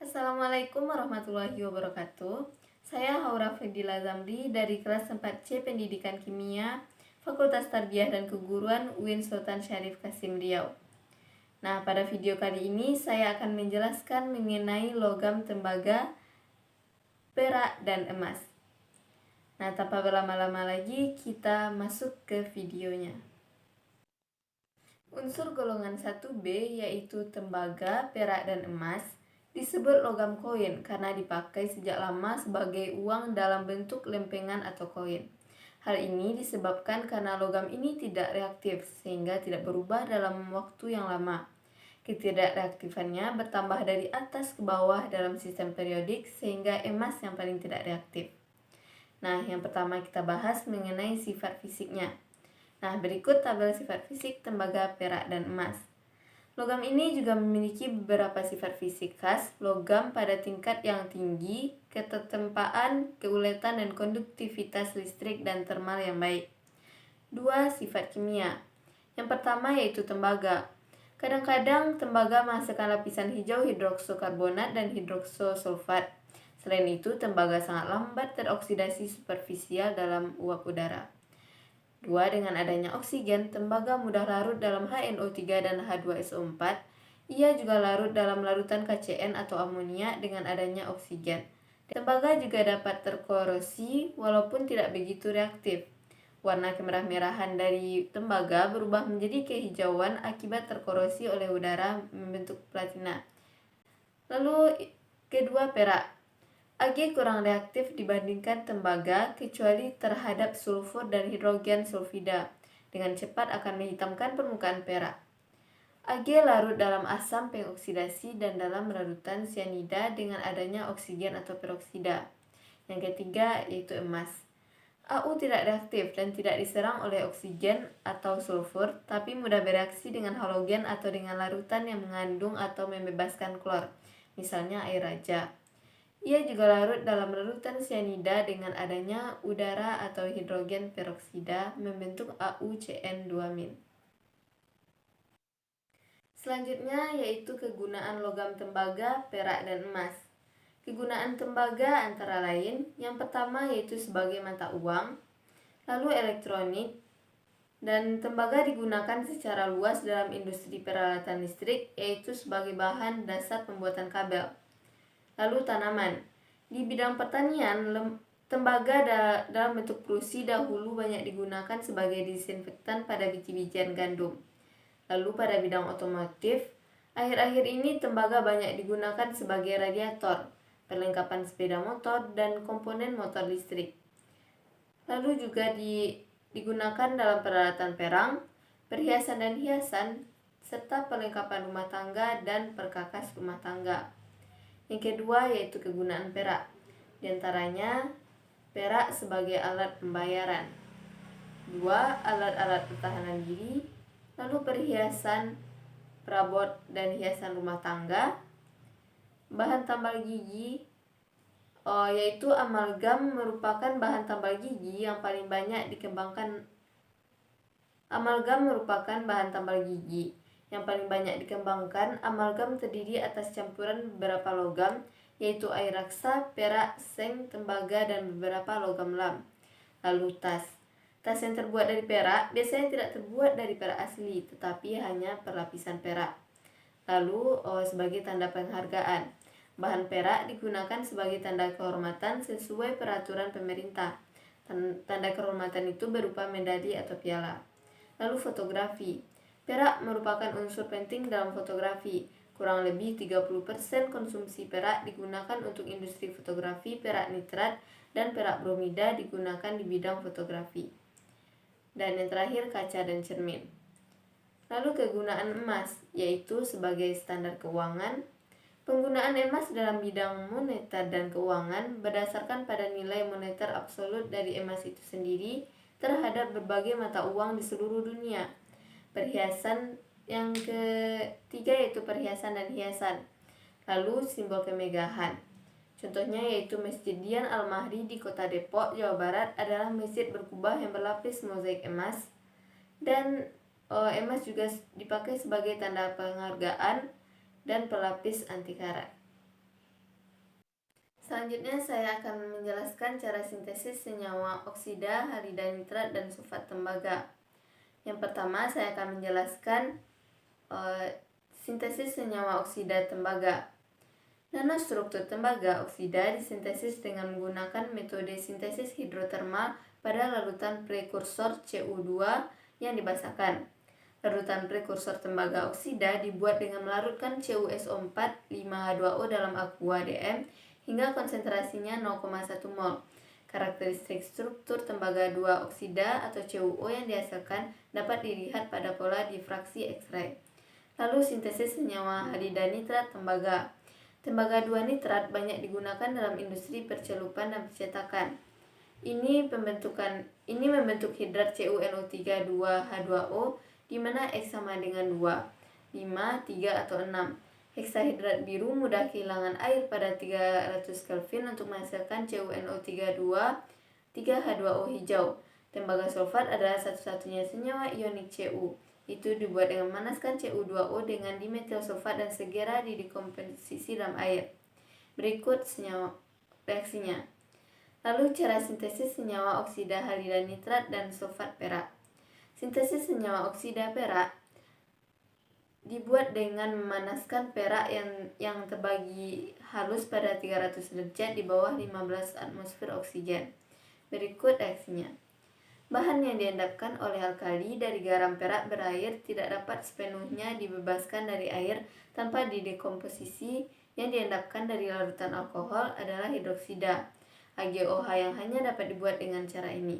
Assalamualaikum warahmatullahi wabarakatuh. Saya Haura Fedila Zamri dari kelas 4C Pendidikan Kimia, Fakultas Tarbiyah dan Keguruan UIN Sultan Syarif Kasim Riau. Nah, pada video kali ini saya akan menjelaskan mengenai logam tembaga, perak, dan emas. Nah, tanpa berlama-lama lagi, kita masuk ke videonya. Unsur golongan 1B yaitu tembaga, perak, dan emas disebut logam koin karena dipakai sejak lama sebagai uang dalam bentuk lempengan atau koin. Hal ini disebabkan karena logam ini tidak reaktif sehingga tidak berubah dalam waktu yang lama. Ketidakreaktifannya bertambah dari atas ke bawah dalam sistem periodik sehingga emas yang paling tidak reaktif. Nah, yang pertama kita bahas mengenai sifat fisiknya. Nah, berikut tabel sifat fisik tembaga, perak, dan emas. Logam ini juga memiliki beberapa sifat fisik khas logam pada tingkat yang tinggi, ketertempaan, keuletan, dan konduktivitas listrik dan termal yang baik. 2. Sifat kimia. Yang pertama yaitu tembaga. Kadang-kadang tembaga menghasilkan lapisan hijau hidroksokarbonat dan hidroksosulfat. Selain itu, tembaga sangat lambat teroksidasi superficial dalam uap udara. 2. Dengan adanya oksigen, tembaga mudah larut dalam HNO3 dan H2SO4. Ia juga larut dalam larutan KCN atau amonia dengan adanya oksigen. Tembaga juga dapat terkorosi walaupun tidak begitu reaktif. Warna kemerah-merahan dari tembaga berubah menjadi kehijauan akibat terkorosi oleh udara membentuk platina. Lalu kedua, perak. Ag kurang reaktif dibandingkan tembaga kecuali terhadap sulfur dan hidrogen sulfida. Dengan cepat akan menghitamkan permukaan perak. Ag larut dalam asam pengoksidasi dan dalam larutan sianida dengan adanya oksigen atau peroksida. Yang ketiga yaitu emas. Au tidak reaktif dan tidak diserang oleh oksigen atau sulfur, tapi mudah bereaksi dengan halogen atau dengan larutan yang mengandung atau membebaskan klor, misalnya air raja. Ia juga larut dalam larutan sianida dengan adanya udara atau hidrogen peroksida membentuk AuCN2-. Selanjutnya yaitu kegunaan logam tembaga, perak, dan emas. Kegunaan tembaga antara lain, yang pertama yaitu sebagai mata uang, lalu elektronik, dan tembaga digunakan secara luas dalam industri peralatan listrik yaitu sebagai bahan dasar pembuatan kabel. Lalu tanaman. Di bidang pertanian, tembaga dalam bentuk prusi dahulu banyak digunakan sebagai disinfektan pada biji-bijian gandum. Lalu pada bidang otomotif, akhir-akhir ini tembaga banyak digunakan sebagai radiator, perlengkapan sepeda motor, dan komponen motor listrik. Lalu juga digunakan dalam peralatan perang, perhiasan dan hiasan, serta perlengkapan rumah tangga dan perkakas rumah tangga. Yang kedua yaitu kegunaan perak. Di antaranya perak sebagai alat pembayaran. 2. Alat-alat pertahanan diri. Lalu perhiasan, perabot, dan hiasan rumah tangga. Bahan tambal gigi, yaitu amalgam merupakan bahan tambal gigi yang paling banyak dikembangkan. Amalgam terdiri atas campuran beberapa logam, yaitu air raksa, perak, seng, tembaga, dan beberapa logam lam. Lalu tas. Tas yang terbuat dari perak biasanya tidak terbuat dari perak asli, tetapi hanya perlapisan perak. Lalu sebagai tanda penghargaan. Bahan perak digunakan sebagai tanda kehormatan sesuai peraturan pemerintah. Tanda kehormatan itu berupa medali atau piala. Lalu fotografi. Perak merupakan unsur penting dalam fotografi. Kurang lebih 30% konsumsi perak digunakan untuk industri fotografi. Perak nitrat dan perak bromida digunakan di bidang fotografi. Dan yang terakhir, kaca dan cermin. Lalu kegunaan emas, yaitu sebagai standar keuangan. Penggunaan emas dalam bidang moneter dan keuangan berdasarkan pada nilai moneter absolut dari emas itu sendiri terhadap berbagai mata uang di seluruh dunia. Perhiasan yang ketiga yaitu perhiasan dan hiasan. Lalu simbol kemegahan. Contohnya yaitu Masjid Dian Al-Mahri di Kota Depok, Jawa Barat adalah masjid berkubah yang berlapis mozaik emas. Dan emas juga dipakai sebagai tanda penghargaan dan pelapis anti karat. Selanjutnya saya akan menjelaskan cara sintesis senyawa oksida, halida nitrat, dan sulfat tembaga. Yang pertama saya akan menjelaskan sintesis senyawa oksida tembaga. Nanostruktur tembaga oksida disintesis dengan menggunakan metode sintesis hidrotermal pada larutan prekursor Cu2 yang dibasahkan. Larutan prekursor tembaga oksida dibuat dengan melarutkan CuSO4 5H2O dalam aqua DM hingga konsentrasinya 0,1 mol. Karakteristik struktur tembaga 2 oksida atau CuO yang dihasilkan dapat dilihat pada pola difraksi X-ray. Lalu sintesis senyawa halida nitrat tembaga. Tembaga 2 nitrat banyak digunakan dalam industri percelupan dan percetakan. Ini membentuk hidrat CuNO3 2H2O di mana X sama dengan 2, 5, 3 atau 6. Heksahidrat biru mudah kehilangan air pada 300 Kelvin untuk menghasilkan CuNO3 2, 3H2O hijau. Tembaga sulfat adalah satu-satunya senyawa ionik Cu. Itu dibuat dengan memanaskan Cu2O dengan dimetil sulfat dan segera didekomposisi dalam air. Berikut senyawa reaksinya. Lalu cara sintesis senyawa oksida halida nitrat dan sulfat perak. Sintesis senyawa oksida perak dibuat dengan memanaskan perak yang terbagi halus pada 300 derajat di bawah 15 atmosfer oksigen. Berikut reaksinya. Bahan yang diendapkan oleh alkali dari garam perak berair tidak dapat sepenuhnya dibebaskan dari air tanpa didekomposisi. Yang diendapkan dari larutan alkohol adalah hidroksida, AgOH, yang hanya dapat dibuat dengan cara ini.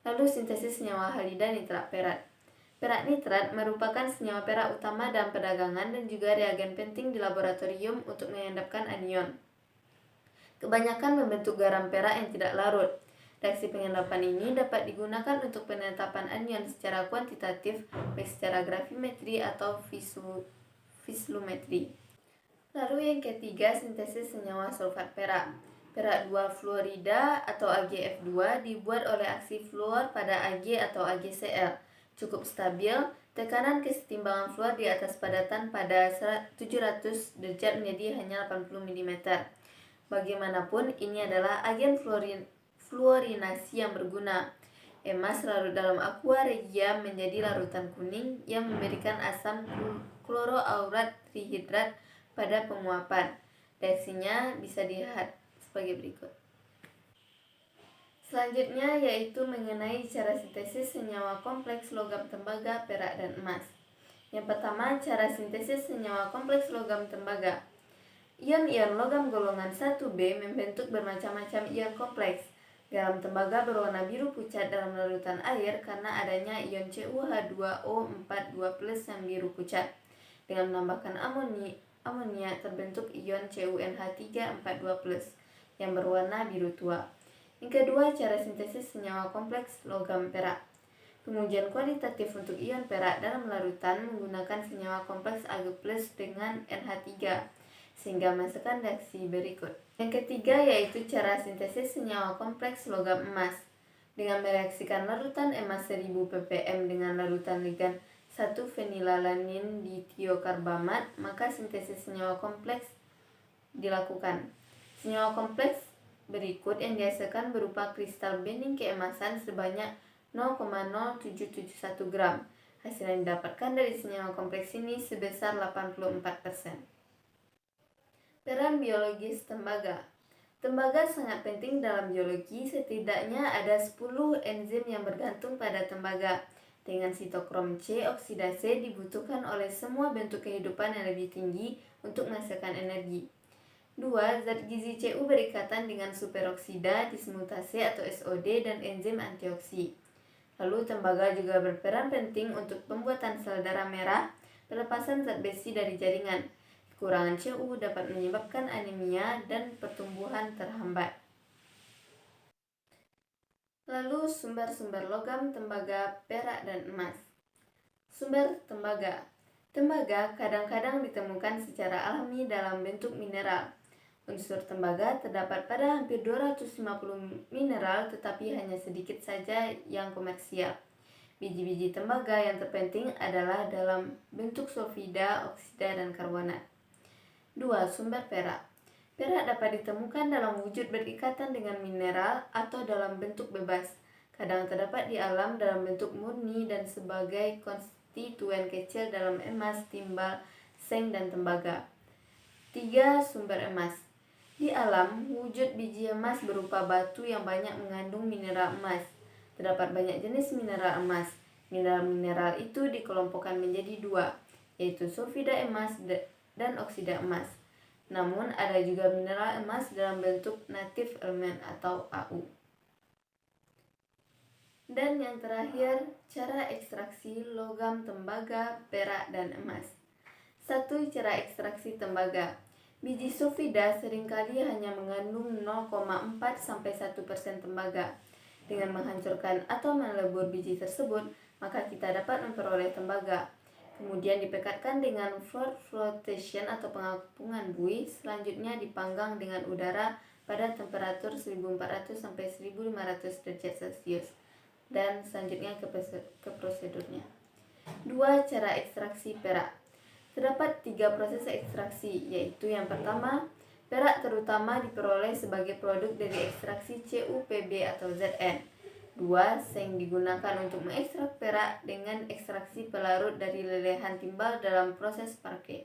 Lalu sintesis senyawa halida nitrat perak. Perak nitrat merupakan senyawa perak utama dalam perdagangan dan juga reagen penting di laboratorium untuk mengendapkan anion. Kebanyakan membentuk garam perak yang tidak larut. Reaksi pengendapan ini dapat digunakan untuk penetapan anion secara kuantitatif, baik secara gravimetri atau vislumetri. Lalu yang ketiga, sintesis senyawa sulfat perak. Perak 2 fluorida atau AgF2 dibuat oleh aksi fluor pada Ag atau AgCl. Cukup stabil, tekanan kesetimbangan fluor di atas padatan pada 700 derajat menjadi hanya 80 mm. Bagaimanapun, ini adalah agen fluorinasi yang berguna. Emas larut dalam aqua regia menjadi larutan kuning yang memberikan asam kloroaurat trihidrat pada penguapan. Reaksinya bisa dilihat sebagai berikut. Selanjutnya yaitu mengenai cara sintesis senyawa kompleks logam tembaga, perak, dan emas. Yang pertama, cara sintesis senyawa kompleks logam tembaga. Ion-ion logam golongan 1B membentuk bermacam-macam ion kompleks. Garam tembaga berwarna biru pucat dalam larutan air karena adanya ion CuH2O42+ yang biru pucat. Dengan menambahkan amonia terbentuk ion CuNH342+ yang berwarna biru tua. Yang kedua, cara sintesis senyawa kompleks logam perak. Pengujian kualitatif untuk ion perak dalam larutan menggunakan senyawa kompleks Ag+ dengan NH3 sehingga menghasilkan reaksi berikut. Yang ketiga yaitu cara sintesis senyawa kompleks logam emas. Dengan mereaksikan larutan emas 1000 ppm dengan larutan ligan 1-fenilalanin ditiokarbamat, maka sintesis senyawa kompleks dilakukan. Senyawa kompleks berikut yang dihasilkan berupa kristal bening keemasan sebanyak 0,0771 gram. Hasil yang didapatkan dari senyawa kompleks ini sebesar 84%. Peran biologis tembaga. Tembaga sangat penting dalam biologi, setidaknya ada 10 enzim yang bergantung pada tembaga. Dengan sitokrom C, oksidase dibutuhkan oleh semua bentuk kehidupan yang lebih tinggi untuk menghasilkan energi. 2. Zat gizi Cu berikatan dengan superoksida, dismutase atau SOD, dan enzim antioksi. Lalu tembaga juga berperan penting untuk pembuatan sel darah merah, pelepasan zat besi dari jaringan. Kekurangan Cu dapat menyebabkan anemia dan pertumbuhan terhambat. Lalu sumber-sumber logam, tembaga, perak, dan emas. Sumber tembaga. Tembaga kadang-kadang ditemukan secara alami dalam bentuk mineral. Unsur tembaga terdapat pada hampir 250 mineral, tetapi hanya sedikit saja yang komersial. Biji-biji tembaga yang terpenting adalah dalam bentuk sulfida, oksida, dan karbonat. 2. Sumber perak. Perak dapat ditemukan dalam wujud berikatan dengan mineral atau dalam bentuk bebas. Kadang terdapat di alam dalam bentuk murni dan sebagai konstituen kecil dalam emas, timbal, seng, dan tembaga. 3. Sumber emas. Di alam, wujud biji emas berupa batu yang banyak mengandung mineral emas. Terdapat banyak jenis mineral emas. Mineral-mineral itu dikelompokkan menjadi 2, yaitu sulfida emas dan oksida emas. Namun, ada juga mineral emas dalam bentuk native element atau AU. Dan yang terakhir, cara ekstraksi logam tembaga, perak, dan emas. 1. Cara ekstraksi tembaga. Biji sulfida seringkali hanya mengandung 0,4-1% tembaga. Dengan menghancurkan atau melebur biji tersebut, maka kita dapat memperoleh tembaga. Kemudian dipekatkan dengan flotation atau pengapungan buih, selanjutnya dipanggang dengan udara pada temperatur 1400-1500 derajat Celcius. Dan selanjutnya ke prosedurnya. 2. Cara ekstraksi perak. Terdapat 3 proses ekstraksi, yaitu yang pertama, perak terutama diperoleh sebagai produk dari ekstraksi CuPb atau Zn. 2. Seng digunakan untuk mengekstrak perak dengan ekstraksi pelarut dari lelehan timbal dalam proses parke.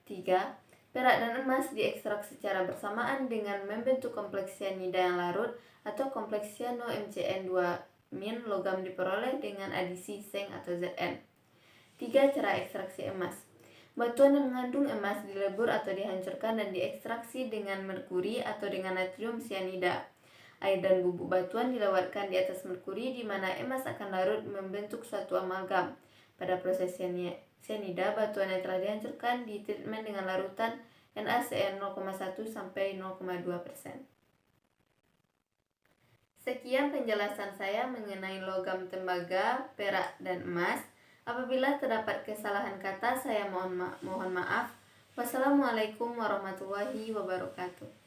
3. Perak dan emas diekstrak secara bersamaan dengan membentuk kompleks cyanida yang larut atau kompleks cyano-McN2- logam diperoleh dengan adisi seng atau Zn. 3. Cara ekstraksi emas. Batuan yang mengandung emas dilebur atau dihancurkan dan diekstraksi dengan merkuri atau dengan natrium cyanida. Air dan bubuk batuan dilewatkan di atas merkuri di mana emas akan larut membentuk suatu amalgam. Pada proses cyanida, batuan yang telah dihancurkan ditreatment dengan larutan NaCN 0,1 sampai 0,2%. Sekian penjelasan saya mengenai logam tembaga, perak, dan emas. Apabila terdapat kesalahan kata, saya mohon maaf. Wassalamualaikum warahmatullahi wabarakatuh.